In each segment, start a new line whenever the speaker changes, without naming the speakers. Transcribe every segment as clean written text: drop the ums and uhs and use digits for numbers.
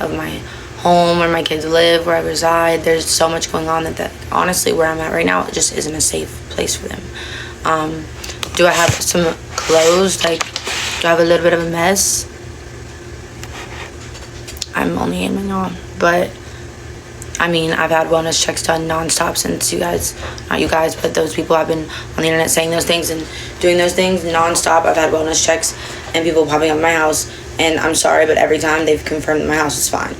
of my home, where my kids live, where I reside. There's so much going on that honestly, where I'm at right now, it just isn't a safe place for them. Do I have some clothes? Like, do I have a little bit of a mess? I'm only aiming on, but I mean, I've had wellness checks done nonstop since not you guys, but those people have been on the internet saying those things and doing those things nonstop. I've had wellness checks and people popping up at my house, and I'm sorry, but every time they've confirmed that my house is fine.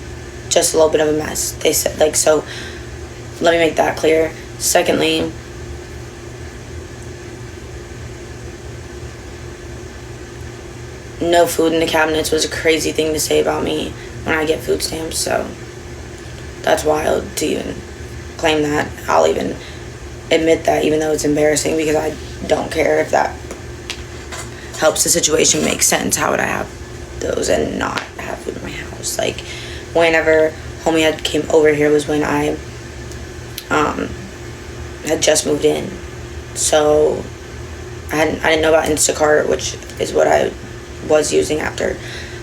Just a little bit of a mess. They said, like, so let me make that clear. Secondly, no food in the cabinets was a crazy thing to say about me when I get food stamps, so that's wild to even claim that. I'll even admit that, even though it's embarrassing, because I don't care if that helps the situation make sense. How would I have those and not have food in my house? Like, whenever homie had came over here was when I had just moved in, so I didn't know about Instacart, which is what I was using after.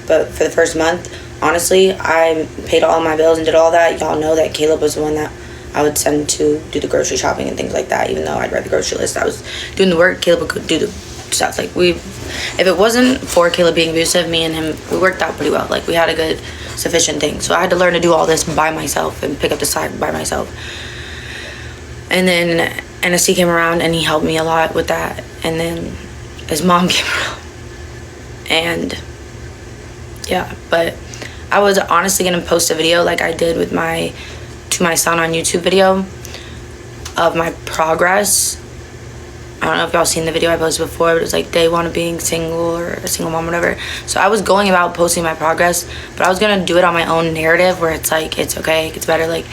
But for the first month, honestly, I paid all my bills and did all that. Y'all know that Caleb was the one that I would send to do the grocery shopping and things like that. Even though I'd read the grocery list, I was doing the work. Caleb could do the stuff. Like, if it wasn't for Caleb being abusive, me and him, we worked out pretty well. Like, we had a good, sufficient thing. So I had to learn to do all this by myself and pick up the slack by myself. And then NSC came around and he helped me a lot with that. And then his mom came around. And yeah, but I was honestly gonna post a video like I did with to my son on YouTube video of my progress. I don't know if y'all seen the video I posted before, but it was like day one of being single or a single mom, whatever. So I was going about posting my progress, but I was gonna do it on my own narrative where it's like, it's okay, it gets better, like.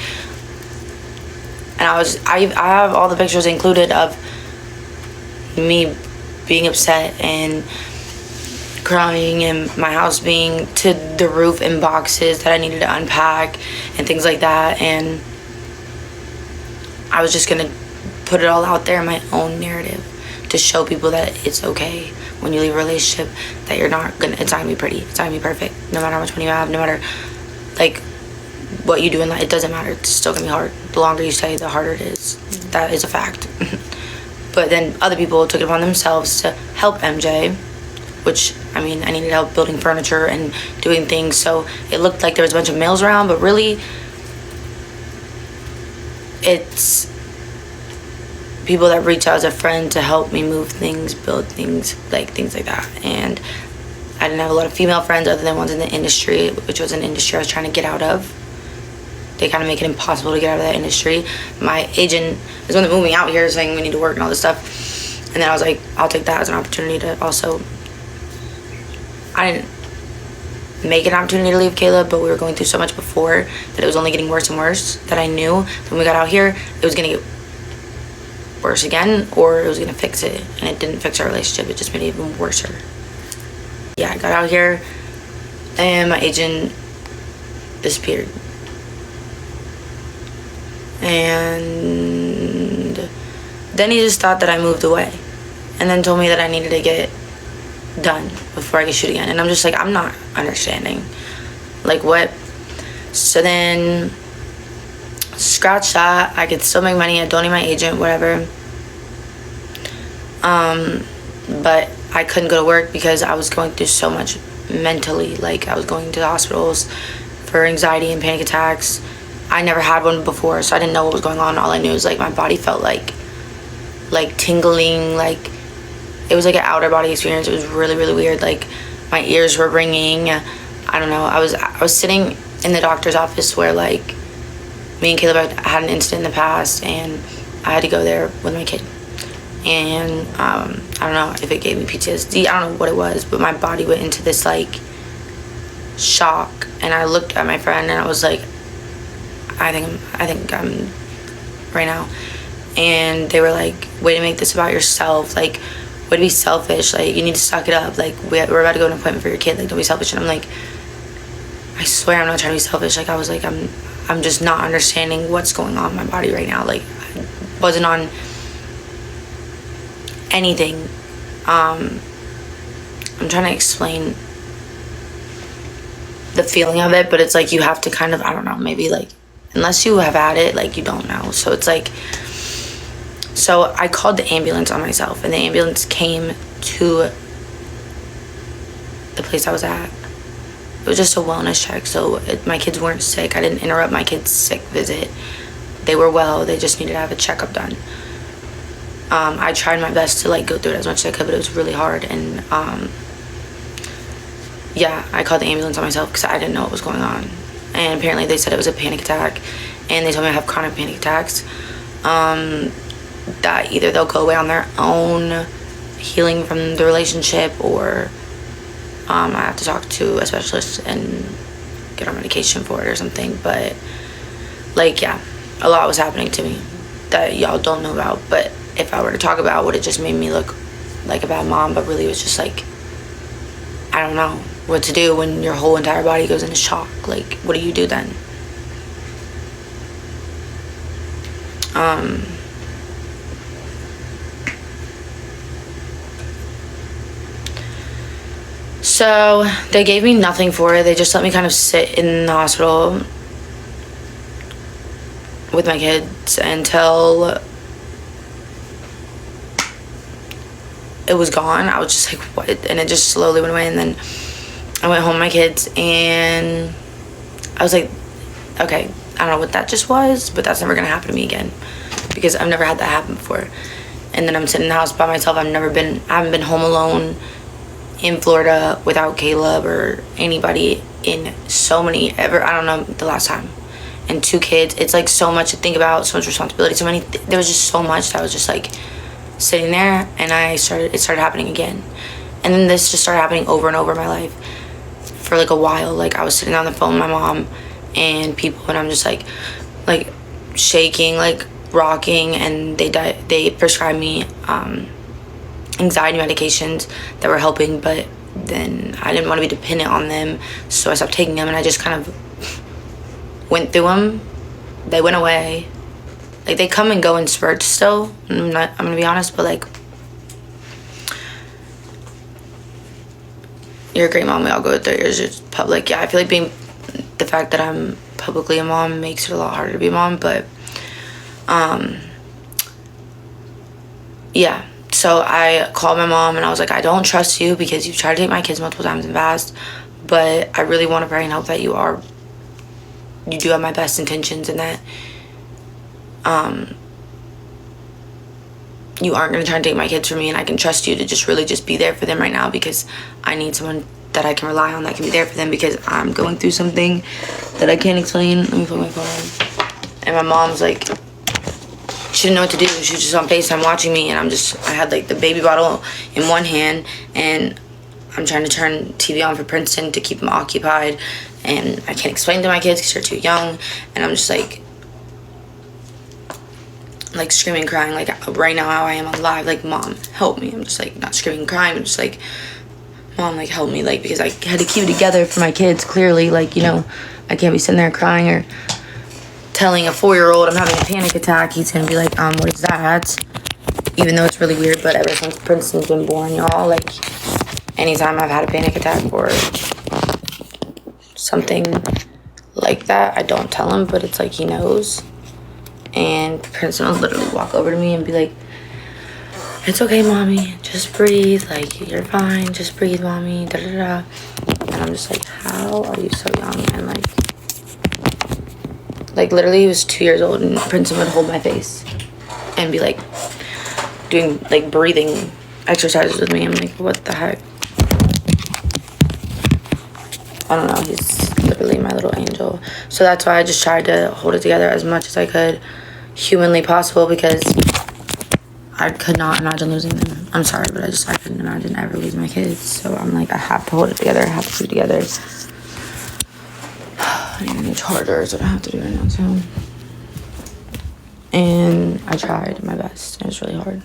And I have all the pictures included of me being upset and crying and my house being to the roof in boxes that I needed to unpack and things like that. And I was just gonna put it all out there in my own narrative to show people that it's okay when you leave a relationship, that it's not gonna be pretty, it's not gonna be perfect, no matter how much money you have, no matter like what you do in life, it doesn't matter, it's still gonna be hard. The longer you stay, the harder it is. That is a fact. But then other people took it upon themselves to help MJ, which, I mean, I needed help building furniture and doing things, so it looked like there was a bunch of males around, but really, it's people that reach out as a friend to help me move things, build things, like things like that. And I didn't have a lot of female friends other than ones in the industry, which was an industry I was trying to get out of. They kind of make it impossible to get out of that industry. My agent is one that moved me out here saying we need to work and all this stuff. And then I was like, I'll take that as an opportunity to also, I didn't make an opportunity to leave Caleb, but we were going through so much before that it was only getting worse and worse, that I knew when we got out here, it was gonna get worse again, or it was gonna fix it. And it didn't fix our relationship, it just made it even worse. Yeah, I got out here and my agent disappeared. And then he just thought that I moved away and then told me that I needed to get done before I could shoot again. And I'm just like, I'm not understanding, like, what? So then scratch that, I could still make money, I don't need my agent, whatever. But I couldn't go to work because I was going through so much mentally. Like, I was going to the hospitals for anxiety and panic attacks. I never had one before, so I didn't know what was going on. All I knew was like my body felt like tingling, like it was like an outer body experience. It was really, really weird. Like my ears were ringing. I don't know. I was sitting in the doctor's office where like me and Caleb had an incident in the past, and I had to go there with my kid. And I don't know if it gave me PTSD. I don't know what it was, but my body went into this like shock. And I looked at my friend and I was like, I think I'm right now. And they were like, way to make this about yourself, like way to be selfish, like you need to suck it up, like we're about to go to an appointment for your kid, like don't be selfish. And I'm like, I swear I'm not trying to be selfish. Like I was like, I'm just not understanding what's going on in my body right now. Like I wasn't on anything. I'm trying to explain the feeling of it, but it's like you have to kind of, I don't know, maybe like, unless you have had it, like you don't know. So it's like, so I called the ambulance on myself, and the ambulance came to the place I was at. It was just a wellness check, so my kids weren't sick. I didn't interrupt my kids' sick visit. They were well, they just needed to have a checkup done. I tried my best to like go through it as much as I could, but it was really hard. And yeah, I called the ambulance on myself because I didn't know what was going on. And apparently they said it was a panic attack, and they told me I have chronic panic attacks. That either they'll go away on their own, healing from the relationship, or I have to talk to a specialist and get on medication for it or something. But like, yeah, a lot was happening to me that y'all don't know about. But if I were to talk about, would it just made me look like a bad mom? But really it was just like, I don't know what to do when your whole entire body goes into shock. Like, what do you do then? So they gave me nothing for it. They just let me kind of sit in the hospital with my kids until it was gone. I was just like, what? And it just slowly went away. And then I went home with my kids, and I was like, okay, I don't know what that just was, but that's never gonna happen to me again, because I've never had that happen before. And then I'm sitting in the house by myself. I haven't been home alone in Florida without Caleb or anybody in so many ever, I don't know the last time. And 2 kids, it's like so much to think about, so much responsibility, so many, there was just so much that I was just like sitting there, and it started happening again. And then this just started happening over and over in my life for like a while. Like, I was sitting on the phone with my mom and people, and I'm just like shaking, like rocking, and they prescribed me anxiety medications that were helping, but then I didn't want to be dependent on them, so I stopped taking them, and I just kind of went through them. They went away. Like, they come and go in spurts still. I'm gonna be honest, but like, you're a great mom. We all go through yours. It's public. Yeah, I feel like the fact that I'm publicly a mom makes it a lot harder to be a mom, but yeah. So I called my mom, and I was like, I don't trust you because you've tried to take my kids multiple times and fast, but I really want to pray and hope that you do have my best intentions, and that you aren't going to try and take my kids from me, and I can trust you to just really just be there for them right now, because I need someone that I can rely on that can be there for them, because I'm going through something that I can't explain. Let me put my phone on. And my mom's like, she didn't know what to do. She was just on FaceTime watching me, and I had like the baby bottle in one hand, and I'm trying to turn TV on for Princeton to keep them occupied, and I can't explain to my kids because they're too young, and I'm just like screaming, crying, like right now how I am alive, like, Mom, help me. I'm just like not screaming, crying, I'm just like, Mom, like, help me, like, because I had to keep it together for my kids, clearly, like, you know, I can't be sitting there crying or telling a 4-year-old I'm having a panic attack. He's gonna be like, what is that? Even though it's really weird, but ever since Princeton's been born, y'all, like, anytime I've had a panic attack or something like that, I don't tell him, but it's like he knows. And Princeton will literally walk over to me and be like, it's okay, Mommy, just breathe, like, you're fine, just breathe, Mommy, da da da. And I'm just like, how are you so young? And like literally he was 2 years old, and Princeton would hold my face and be like doing like breathing exercises with me. I'm like, what the heck? I don't know, he's literally my little angel. So that's why I just tried to hold it together as much as I could, humanly possible, because I could not imagine losing them. I'm sorry, but I couldn't imagine ever losing my kids. So I'm like, I have to hold it together, I have to keep it together. I need a new charger is what I have to do right now too. And I tried my best, and it was really hard.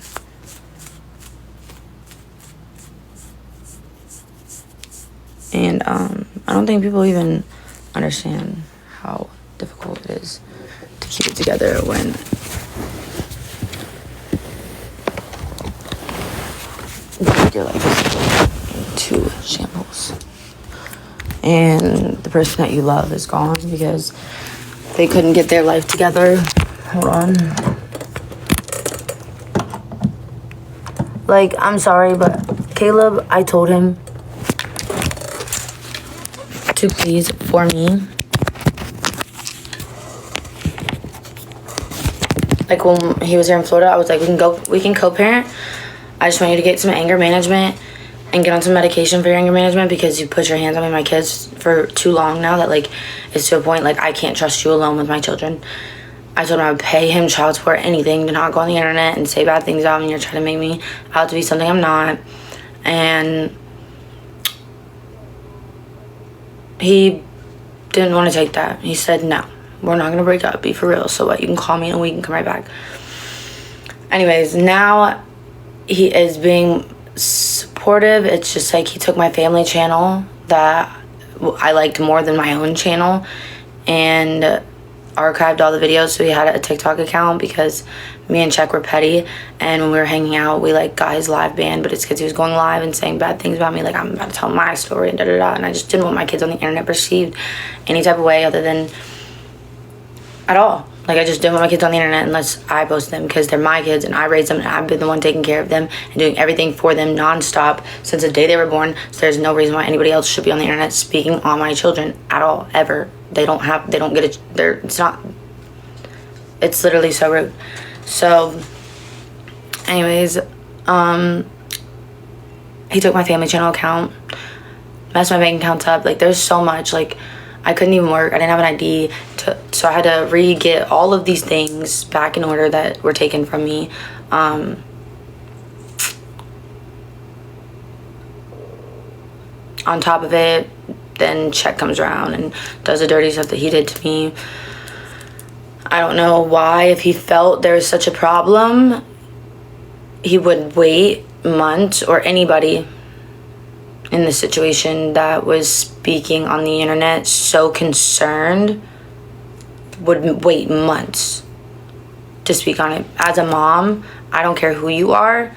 And I don't think people even understand how difficult it is to keep it together when your life is in 2 shambles. and the person that you love is gone because they couldn't get their life together. Hold on. Like, I'm sorry, but Caleb, I told him to please, for me, like when he was here in Florida, I was like, we can co-parent. I just want you to get some anger management and get on some medication for your anger management because you put your hands on me and my kids for too long now that, like, it's to a point, like, I can't trust you alone with my children. I told him I would pay him child support, anything, to not go on the internet and say bad things about me. You're trying to make me out to be something I'm not. And he didn't want to take that. He said, no, we're not going to break up. Be for real. So what? You can call me and we can come right back. Anyways, now he is being supportive. It's just like he took my family channel that I liked more than my own channel and archived all the videos. So he had a TikTok account because me and Czech were petty, and when we were hanging out we like got his live banned, but it's because he was going live and saying bad things about me, like I'm about to tell my story and and I just didn't want my kids on the internet perceived any type of way other than at all. Like, I just didn't want my kids on the internet unless I post them because they're my kids and I raised them and I've been the one taking care of them and doing everything for them nonstop since the day they were born. So there's no reason why anybody else should be on the internet speaking on my children at all, ever. They don't get it. It's literally so rude. So anyways, he took my family channel account, messed my bank accounts up. Like, there's so much. Like, I couldn't even work. I didn't have an ID. So I had to re-get all of these things back in order that were taken from me. On top of it, then Czech comes around and does the dirty stuff that he did to me. I don't know why, if he felt there was such a problem, he would wait months, or anybody in the situation that was speaking on the internet so concerned would wait months to speak on it. As a mom, I don't care who you are,